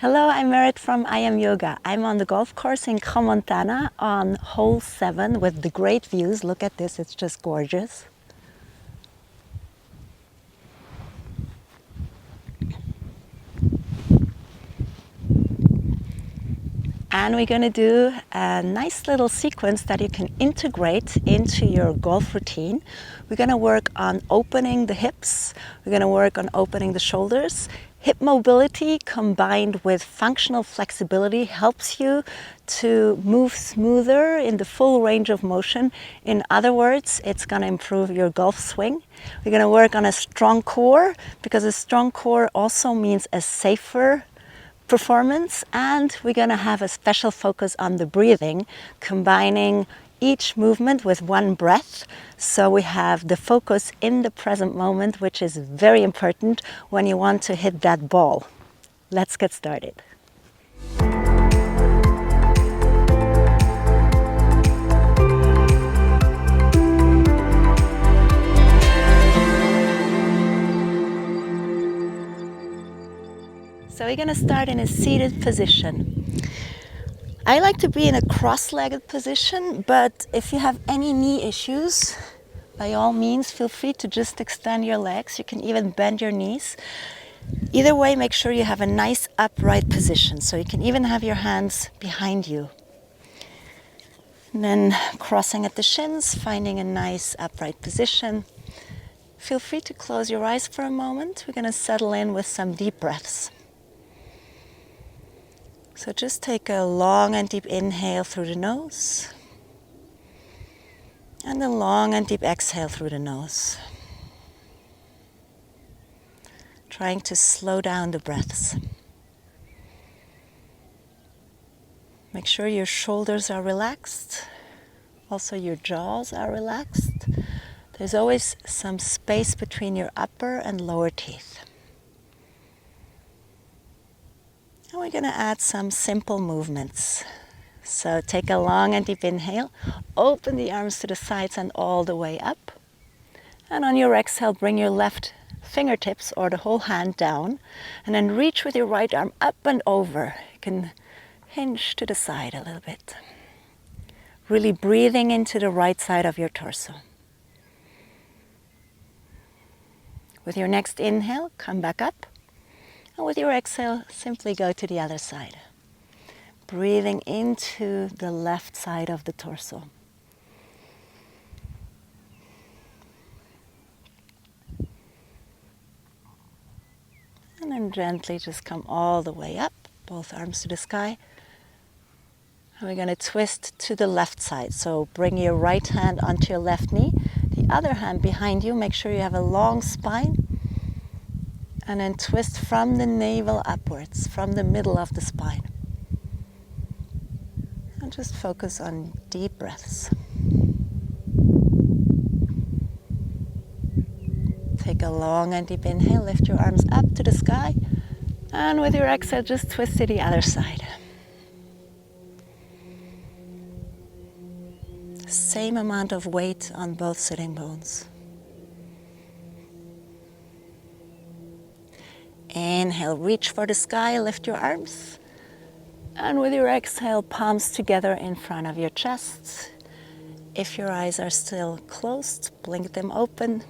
Hello, I'm Merit from I Am Yoga. I'm on the golf course in Montana on hole 7 with the great views. Look at this, it's just gorgeous. And we're going to do a nice little sequence that you can integrate into your golf routine. We're going to work on opening the hips. We're going to work on opening the shoulders. Hip mobility combined with functional flexibility helps you to move smoother in the full range of motion. In other words, it's going to improve your golf swing. We're going to work on a strong core, because a strong core also means a safer performance, and we're going to have a special focus on the breathing, combining each movement with one breath. So we have the focus in the present moment, which is very important when you want to hit that ball. Let's get started. So we're going to start in a seated position. I like to be in a cross-legged position, but if you have any knee issues, by all means, feel free to just extend your legs. You can even bend your knees. Either way, make sure you have a nice upright position. So you can even have your hands behind you. And then crossing at the shins, finding a nice upright position. Feel free to close your eyes for a moment. We're going to settle in with some deep breaths. So just take a long and deep inhale through the nose, and a long and deep exhale through the nose. Trying to slow down the breaths. Make sure your shoulders are relaxed. Also your jaws are relaxed. There's always some space between your upper and lower teeth. And we're going to add some simple movements. So take a long and deep inhale. Open the arms to the sides and all the way up. And on your exhale, bring your left fingertips or the whole hand down. And then reach with your right arm up and over. You can hinge to the side a little bit. Really breathing into the right side of your torso. With your next inhale, come back up. And with your exhale, simply go to the other side. Breathing into the left side of the torso. And then gently just come all the way up, both arms to the sky. And we're going to twist to the left side. So bring your right hand onto your left knee, the other hand behind you. Make sure you have a long spine. And then twist from the navel upwards, from the middle of the spine. And just focus on deep breaths. Take a long and deep inhale, lift your arms up to the sky. And with your exhale, just twist to the other side. Same amount of weight on both sitting bones. Inhale, reach for the sky, lift your arms. And with your exhale, palms together in front of your chest. If your eyes are still closed, blink them open.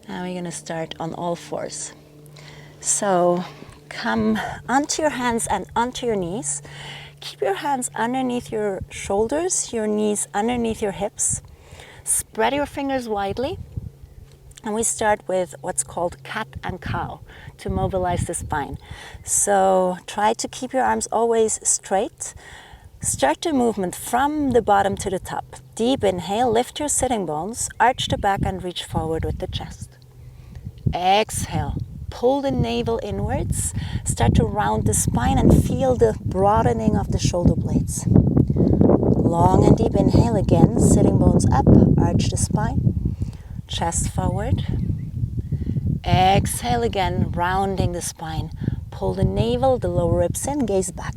Now we're going to start on all fours. So come onto your hands and onto your knees. Keep your hands underneath your shoulders, your knees underneath your hips. Spread your fingers widely. And we start with what's called cat and cow to mobilize the spine. So try to keep your arms always straight. Start the movement from the bottom to the top. Deep inhale, lift your sitting bones, arch the back and reach forward with the chest. Exhale, pull the navel inwards. Start to round the spine and feel the broadening of the shoulder blades. Long and deep inhale again, sitting bones up, arch the spine. Chest forward. Exhale again, rounding the spine. Pull the navel, the lower ribs in, gaze back.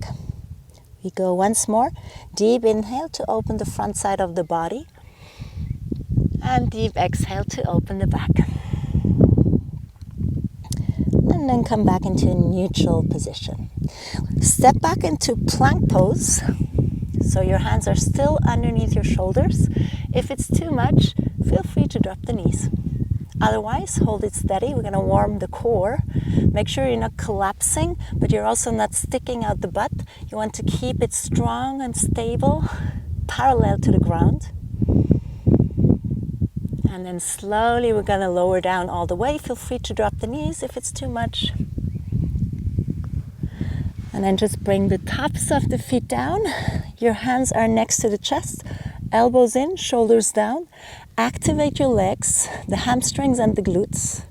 We go once more. Deep inhale to open the front side of the body. And deep exhale to open the back. And and then come back into a neutral position. Step back into plank pose, so your hands are still underneath your shoulders. If it's too much, feel free to drop the knees. Otherwise, hold it steady. We're going to warm the core. Make sure you're not collapsing, but you're also not sticking out the butt. You want to keep it strong and stable, parallel to the ground. And then slowly we're going to lower down all the way. Feel free to drop the knees if it's too much. And then just bring the tops of the feet down. Your hands are next to the chest, elbows in, shoulders down. Activate your legs, the hamstrings and the glutes.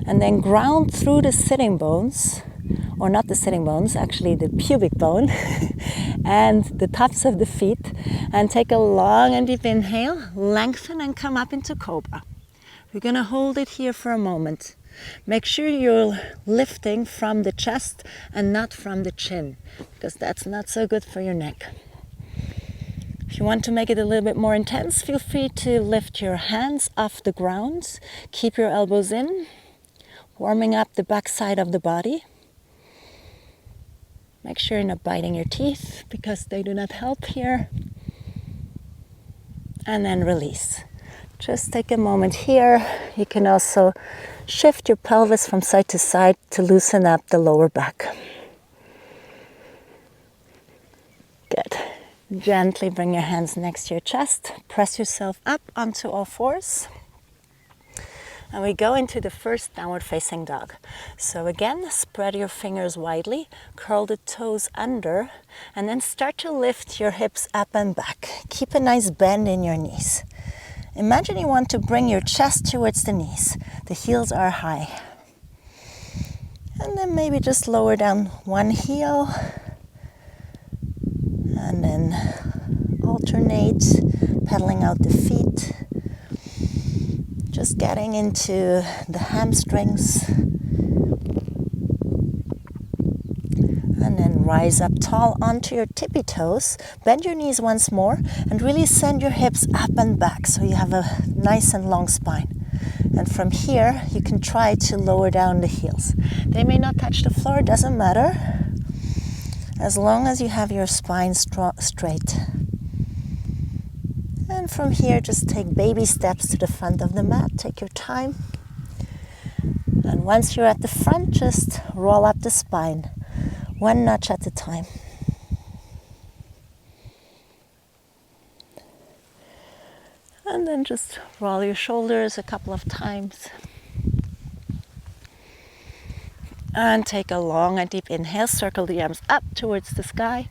And then ground through the sitting bones, or not the sitting bones, actually the pubic bone, and the tops of the feet. And take a long and deep inhale, lengthen and come up into Cobra. We're going to hold it here for a moment. Make sure you're lifting from the chest and not from the chin, because that's not so good for your neck. If you want to make it a little bit more intense, feel free to lift your hands off the ground. Keep your elbows in, warming up the back side of the body. Make sure you're not biting your teeth, because they do not help here. And then release. Just take a moment here. You can also shift your pelvis from side to side to loosen up the lower back. Good. Gently bring your hands next to your chest. Press yourself up onto all fours. And we go into the first downward facing dog. So again, spread your fingers widely, curl the toes under, and then start to lift your hips up and back. Keep a nice bend in your knees. Imagine you want to bring your chest towards the knees. The heels are high. And then maybe just lower down one heel. And then alternate, pedaling out the feet. Just getting into the hamstrings. And then rise up tall onto your tippy toes. Bend your knees once more and really send your hips up and back so you have a nice and long spine. And from here, you can try to lower down the heels. They may not touch the floor, doesn't matter, as long as you have your spine straight. And from here, just take baby steps to the front of the mat. Take your time. And once you're at the front, just roll up the spine, one notch at a time. And then just roll your shoulders a couple of times. And take a long and deep inhale. Circle the arms up towards the sky.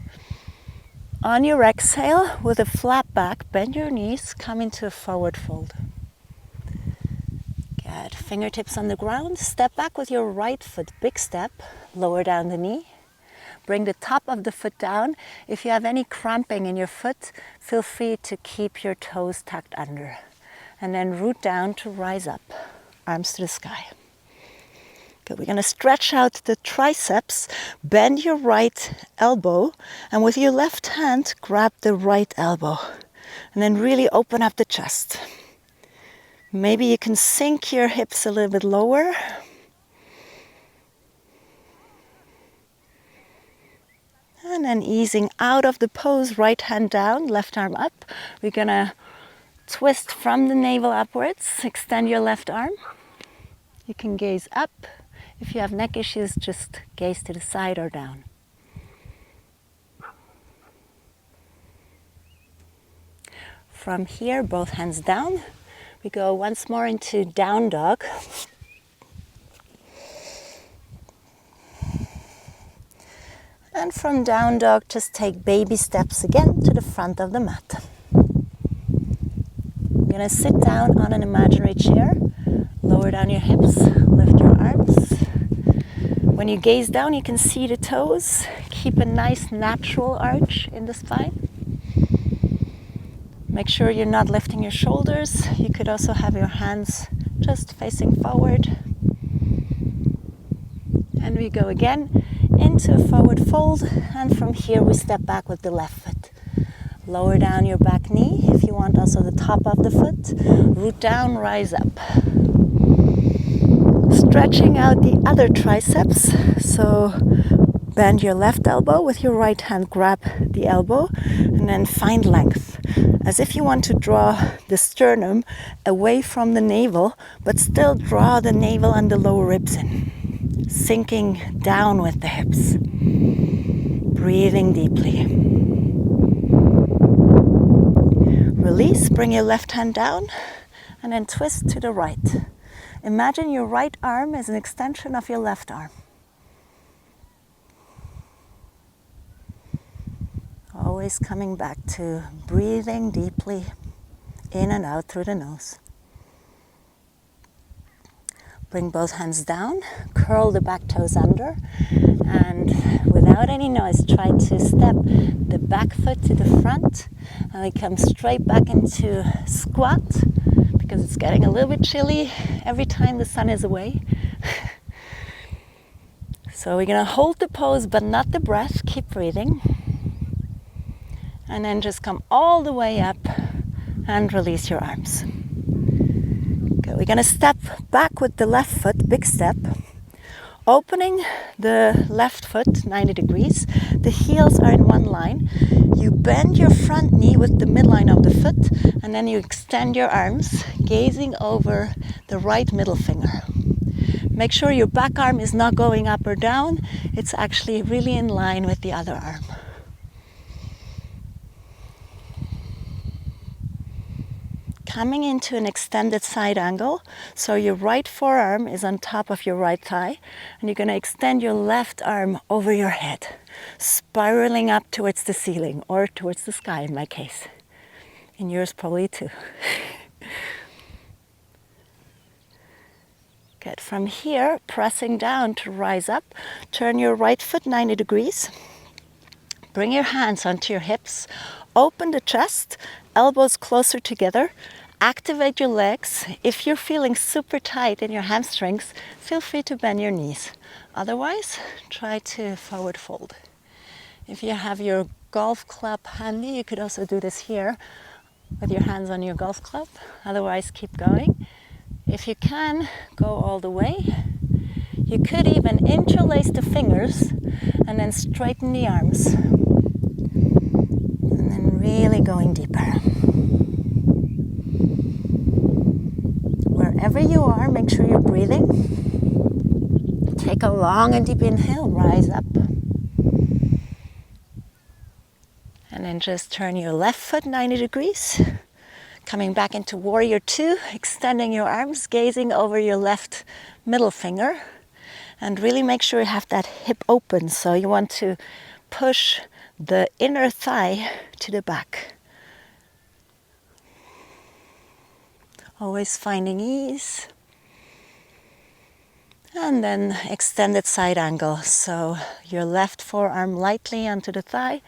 On your exhale, with a flat back, bend your knees, come into a forward fold. Good. Fingertips on the ground. Step back with your right foot. Big step. Lower down the knee. Bring the top of the foot down. If you have any cramping in your foot, feel free to keep your toes tucked under. And then root down to rise up. Arms to the sky. Good. We're going to stretch out the triceps. Bend your right elbow. And with your left hand, grab the right elbow. And then really open up the chest. Maybe you can sink your hips a little bit lower. And then easing out of the pose, right hand down, left arm up. We're going to twist from the navel upwards. Extend your left arm. You can gaze up. If you have neck issues, just gaze to the side or down. From here, both hands down. We go once more into down dog. And from down dog, just take baby steps again to the front of the mat. You're going to sit down on an imaginary chair. Lower down your hips, lift your arms. When you gaze down, you can see the toes. Keep a nice natural arch in the spine. Make sure you're not lifting your shoulders. You could also have your hands just facing forward. And we go again into a forward fold, and from here we step back with the left foot. Lower down your back knee, if you want also the top of the foot. Root down, rise up. Stretching out the other triceps, so bend your left elbow with your right hand, grab the elbow, and then find length. As if you want to draw the sternum away from the navel, but still draw the navel and the lower ribs in. Sinking down with the hips. Breathing deeply. Release, bring your left hand down, and then twist to the right. Imagine your right arm is an extension of your left arm. Always coming back to breathing deeply in and out through the nose. Bring both hands down, curl the back toes under, and without any noise, try to step the back foot to the front, and we come straight back into squat, because it's getting a little bit chilly every time the sun is away. So we're gonna hold the pose, but not the breath, keep breathing. And then just come all the way up and release your arms. Okay, we're gonna step back with the left foot, big step. Opening the left foot 90 degrees. The heels are in one line. You bend your front knee with the midline of the foot, and then you extend your arms, gazing over the right middle finger. Make sure your back arm is not going up or down. It's actually really in line with the other arm. Coming into an extended side angle, so your right forearm is on top of your right thigh, and you're going to extend your left arm over your head, spiraling up towards the ceiling, or towards the sky in my case. In yours probably too. Good. From here, pressing down to rise up, turn your right foot 90 degrees. Bring your hands onto your hips, open the chest, elbows closer together. Activate your legs. If you're feeling super tight in your hamstrings, feel free to bend your knees. Otherwise, try to forward fold. If you have your golf club handy, you could also do this here with your hands on your golf club. Otherwise, keep going. If you can, go all the way. You could even interlace the fingers and then straighten the arms. And then really going deeper. Wherever you are, make sure you're breathing. Take a long and deep inhale, rise up. And then just turn your left foot 90 degrees. Coming back into warrior two, extending your arms, gazing over your left middle finger. And really make sure you have that hip open. So you want to push the inner thigh to the back. Always finding ease. And then extended side angle. So your left forearm lightly onto the thigh.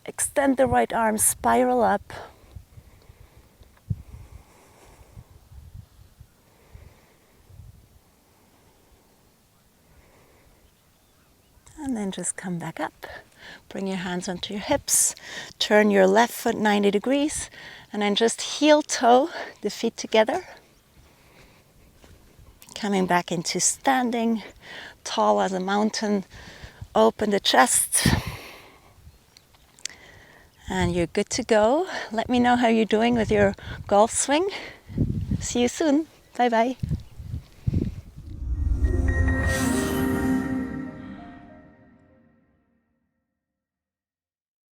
Extend the right arm, spiral up. And then just come back up. Bring your hands onto your hips. Turn your left foot 90 degrees. And then just heel toe the feet together. Coming back into standing, tall as a mountain. Open the chest. And you're good to go. Let me know how you're doing with your golf swing. See you soon. Bye bye.